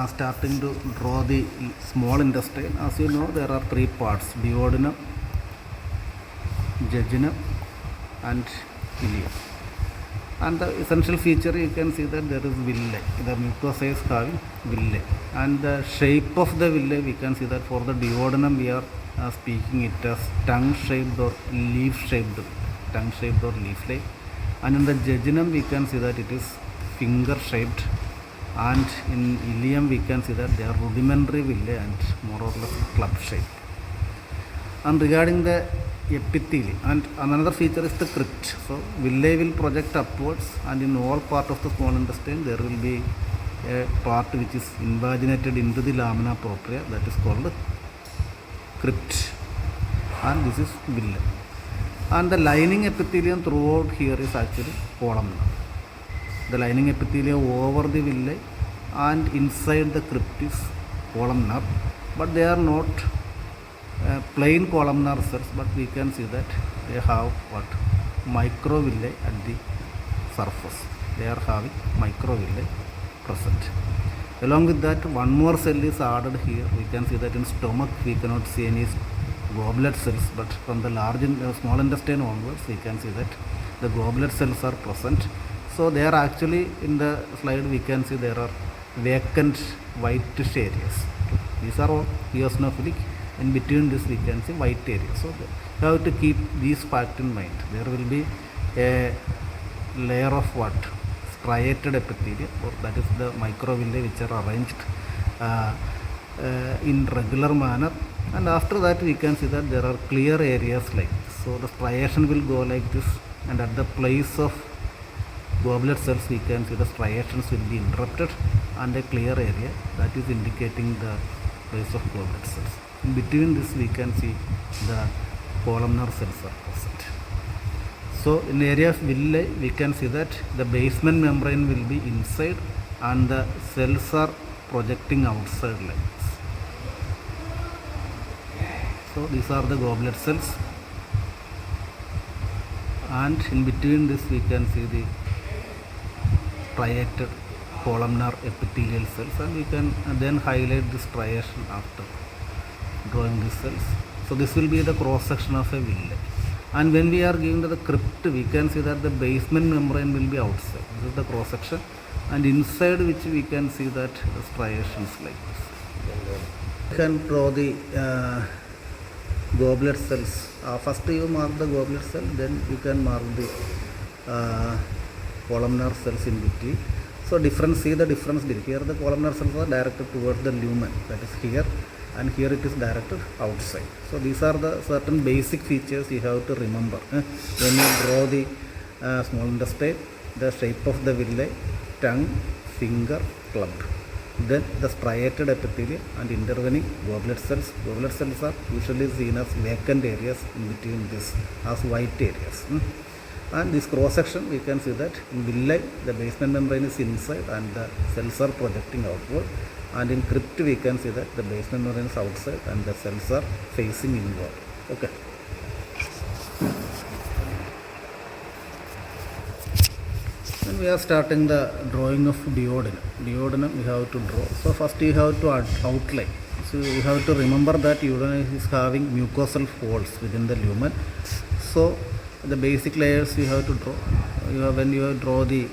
starting to draw the small intestine. As you know, there are three parts: duodenum, jejunum, and ileum. And the essential feature, you can see that there is villi. The mucosa is having villi, and the shape of the villi, we can see that for the duodenum we are speaking it as tongue-shaped or leaf-shaped, tongue-shaped or leaf-like. And in the jejunum we can see that it is finger-shaped, and in ileum we can see that they are rudimentary villi and more or less club-shaped. And regarding the epithelium, and another feature is the crypt. So villi will project upwards, and in all part of the small intestine there will be a part which is invaginated into the lamina propria, that is called crypt, and this is villi. And the lining epithelium throughout here is actually columnar. The lining epithelium over the villi and inside the crypt is columnar, but they are not plain columnar cells, but we can see that they have what? Microvilli at the surface. They are having microvilli present. Along with that, one more cell is added here. We can see that in stomach we cannot see any goblet cells, but from the small intestine onwards we can see that the goblet cells are present. So they are actually, in the slide we can see there are vacant whitish areas. These are all eosinophilic. In between this we can see white area. So you have to keep these facts in mind. There will be a layer of what? Striated epithelium, or that is the microvilli which are arranged in regular manner, and after that we can see that there are clear areas like this. So the striation will go like this, and at the place of goblet cells we can see the striations will be interrupted, and a clear area that is indicating the place of goblet cells. In between this we can see the columnar cells are present. So in the area of villi we can see that the basement membrane will be inside and the cells are projecting outside like this. So these are the goblet cells, and in between this we can see the striated columnar epithelial cells, and we can then highlight this striation after drawing these cells. So this will be the cross section of a villi. And when we are giving to the crypt, we can see that the basement membrane will be outside. This is the cross section, and inside which we can see that the striations like this. You can draw the goblet cells. First you mark the goblet cell, then you can mark the columnar cells in between. So see the difference. Here the columnar cells are directed towards the lumen, that is here, and here it is directed outside. So these are the certain basic features you have to remember when you draw the small intestine: the shape of the villi, tongue, finger, club, then the striated epithelium and intervening goblet cells. Goblet cells are usually seen as vacant areas in between this as white areas. And this cross section we can see that in villi the basement membrane is inside and the cells are projecting outward, and in crypt we can see that the basement membrane is outside and the cells are facing inward. Okay. Then we are starting the drawing of duodenum. Duodenum we have to draw. So first you have to outline. So you have to remember that duodenum is having mucosal folds within the lumen. So the basic layers you have to draw. When you draw the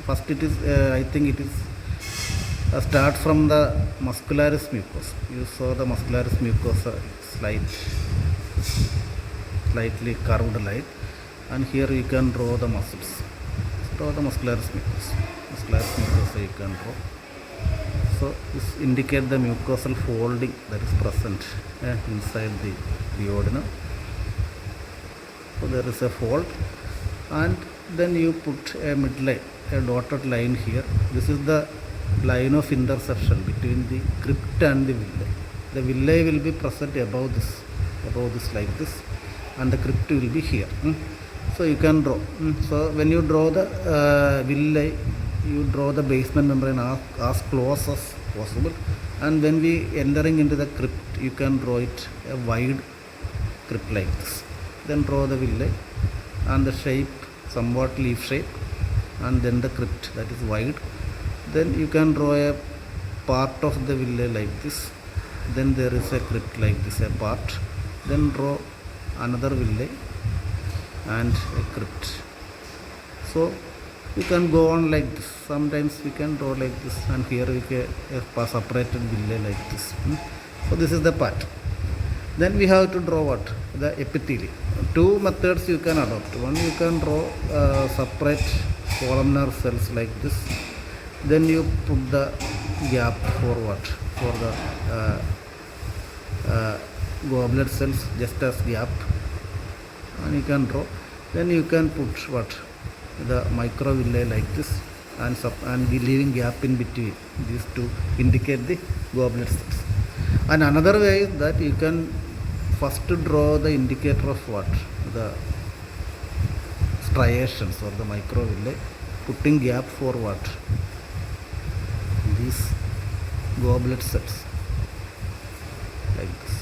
first, it is I think it is start from the muscularis mucosa. You saw the muscularis mucosa slightly curved line, and here you can draw the muscles. Draw the muscularis mucosa. Muscularis mucosa you can draw. So this indicate the mucosal folding that is present inside the duodenum. So there is a fold, and then you put a midline, a dotted line here. This is the line of intersection between the crypt and the villi. The villi will be present above this like this, and the crypt will be here. So you can draw. So when you draw the villi, you draw the basement membrane as close as possible, and when we entering into the crypt, you can draw it a wide crypt like this. Then draw the villi and the shape somewhat leaf shape, and then the crypt that is wide. Then you can draw a part of the villi like this, then there is a crypt like this, a part, then draw another villi and a crypt. So you can go on like this. Sometimes we can draw like this, and here we get a separated villi like this. So this is the part. Then we have to draw what? The epithelium. Two methods you can adopt. One, you can draw separate columnar cells like this. Then you put the gap for what? For the goblet cells, just as gap, and you can draw. Then you can put what? The microvilli like this, and be leaving gap in between these to indicate the goblet cells. And another way is that you can first draw the indicator of what? The striations or the microvilli, putting gap for what? These goblet cells like this.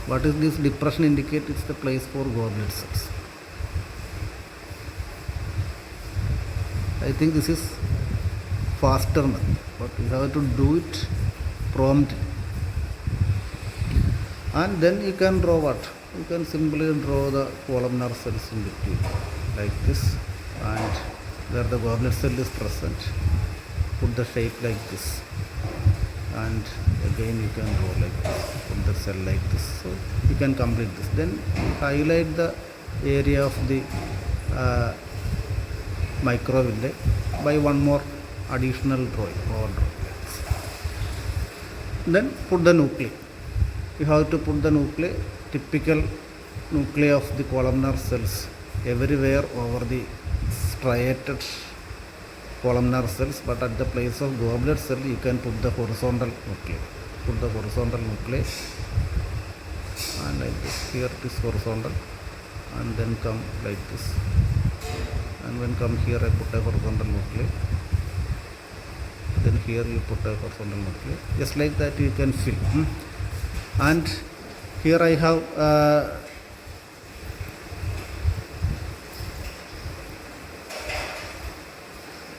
What is this depression indicate? It's the place for goblet cells. I think this is faster method, but you have to do it promptly. And then you can draw what? You can simply draw the columnar cells in between like this, and where the goblet cell is present, put the shape like this, and again you can draw like this, put the cell like this. So you can complete this. Then highlight the area of the microvilli by one more additional drawing or drawing. Then put the nuclei. You have to put the nuclei, typical nuclei of the columnar cells everywhere over the striated columnar cells, but at the place of goblet cell you can put the horizontal nuclei. Put the horizontal nuclei, and like this. Here it is horizontal, and then come like this, and when come here I put a horizontal nuclei, then here you put a horizontal nuclei. Just like that you can fill. And here I have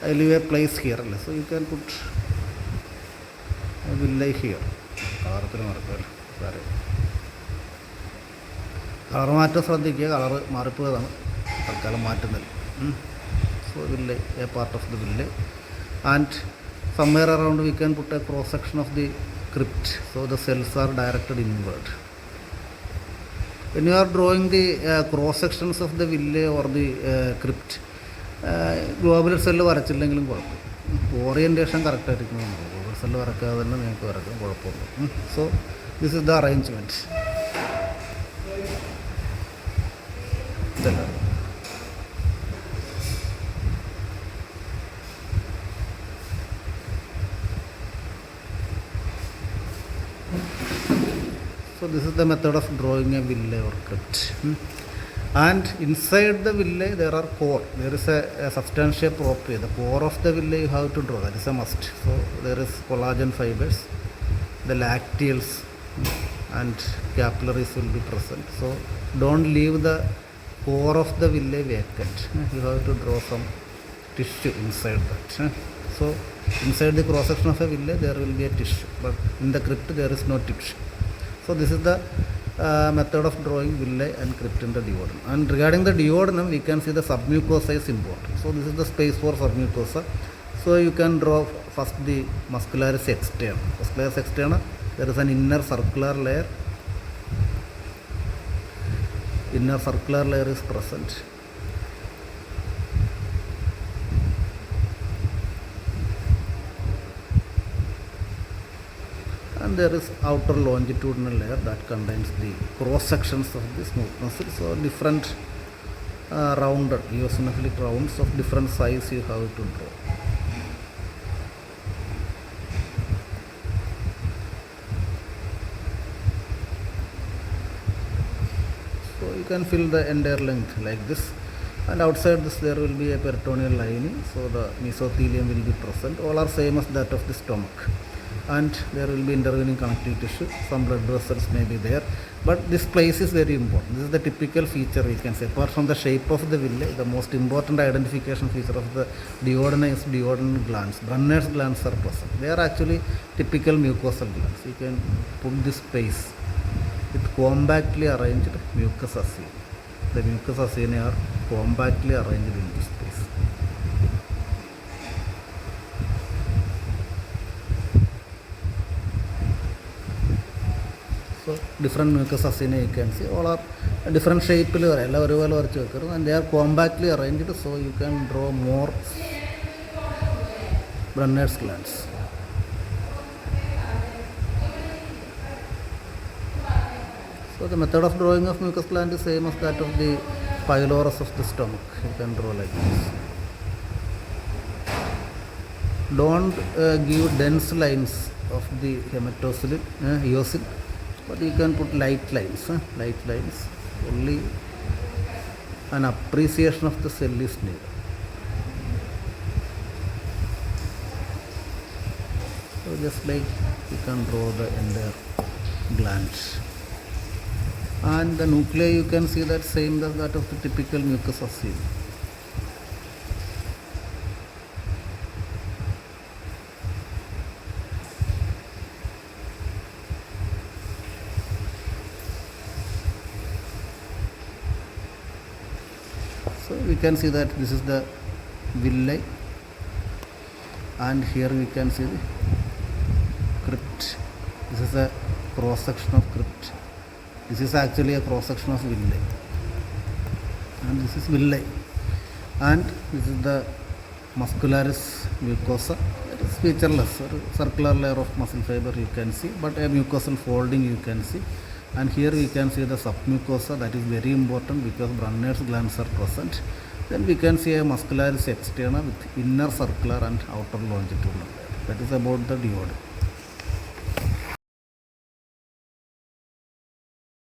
I leave a place here, so you can put a villi here. Colour മാറ്റം ശ്രദ്ധിക്കുക, colour മാറിപ്പോയതാണ്, തൽക്കാലം മാറ്റുന്നില്ല. So villi, a part of the villi, and somewhere around we can put a cross section of the crypt, so the cells are directed inward. When you are drawing the cross sections of the villi or the crypt, global cell വരച്ചില്ലെങ്കിലും കുഴപ്പം, orientation കറക്റ്റായിരിക്കും. Global cell വരക്കാതെ തന്നെ നിങ്ങൾക്ക് വരക്കാം, കുഴപ്പമില്ല. So this is the arrangement. ഇതല്ല so this is the method of drawing a villi or crypt. And inside the villi there are core. There is a substantia propria. The core of the villi you have to draw. That is a must. So there is collagen fibers, the lacteals and capillaries will be present. So don't leave the core of the villi vacant. You have to draw some tissue inside that. So inside the cross section of a villi there will be a tissue, but in the crypt there is no tissue. So this is the method of drawing villi and crypt in the duodenum. And regarding the duodenum, we can see the submucosa is important. So this is the space for submucosa. So you can draw first the muscularis externa. Muscularis externa, there is an inner circular layer. Inner circular layer is present. And there is outer longitudinal layer that contains the cross sections of the smooth muscle. So different rounded eosinophilic rounds of different size you have to draw. So you can fill the entire length like this, and outside this there will be a peritoneal lining, so the mesothelium will be present. All are same as that of the stomach. and there will be intervening connective tissue, some blood vessels may be there, but this place is very important. This is the typical feature we can say. Apart from the shape of the villi, the most important identification feature of the duodenum is duodenal glands. Brunner's glands are present. They are actually typical mucosal glands. You can put this space with compactly arranged mucus acini. The mucus acini are compactly arranged in this space. So different mucus acini you can see, all are different shape, and they are compactly arranged, so you can draw more Brunner's glands. So the method of drawing of mucus gland is same as that of the pylorus of the stomach. You can draw like this. Don't give dense lines of the hematocele, eosin, but you can put light lines. Only an appreciation of the cell is needed. So just like you can draw the entire gland. And the nuclei, you can see that same as that of the typical mucus acini. So we can see that this is the villi, and here we can see the crypt. This is a cross section of crypt. This is actually a cross section of villi, and this is villi, and this is the muscularis mucosa. It is featureless, a circular layer of muscle fiber you can see, but a mucosal folding you can see. And here we can see the submucosa, that is very important because Brunner's glands are present. Then we can see a muscularis externa with inner circular and outer longitudinal layer. That is about the duodenum.